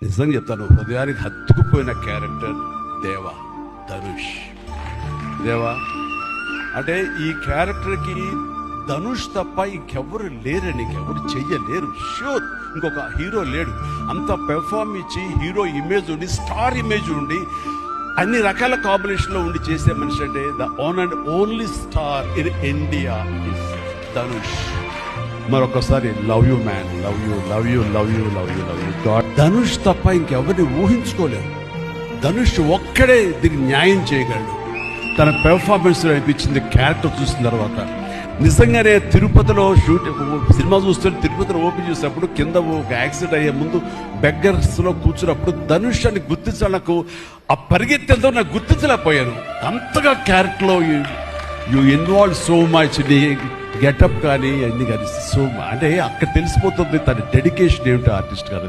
నిజంగా చెప్తాను, హృదయానికి హత్తుకుపోయిన క్యారెక్టర్ ధనుష్. దేవా అంటే ఈ క్యారెక్టర్కి ధనుష్ తప్ప ఇంకెవరు లేరని, ఇంకెవరు చెయ్యలేరు. షూర్, ఇంకొక హీరో లేడు. అంత పెర్ఫార్మ్ ఇచ్చి హీరో ఇమేజ్ ఉండి, స్టార్ ఇమేజ్ ఉండి, అన్ని రకాల కాంబినేషన్లో ఉండి చేసే మనిషి అంటే the one and only star in India is Dhanush. మరొకసారి love you man, love you love you love you love you love you God. Dhanush తప్ప ఇంకెవరిని ఊహించుకోలేరు. ధనుష్ ఒక్కడే దీనికి న్యాయం చేయగలడు. తన పెర్ఫార్మెన్స్ అనిపించింది క్యారెక్టర్ చూసిన తర్వాత. నిజంగానే తిరుపతిలో సినిమా చూస్తుంటే, తిరుపతిలో ఓపెన్ చేసినప్పుడు కింద ఒక యాక్సిడెంట్ అయ్యే ముందు బెగ్గర్స్లో కూర్చున్నప్పుడు ధనుష్ అని గుర్తించాలి. నాకు ఆ పరిగెత్తేంతో నాకు గుర్తించలేకపోయాను. అంతగా క్యారెక్టర్లో యు ఇన్వాల్వ్ సో మచ్. నీ గెటప్ కానీ అన్ని కానీ సో అంటే అక్కడ తెలిసిపోతుంది తన డెడికేషన్ ఏమిటో ఆర్టిస్ట్ గారు.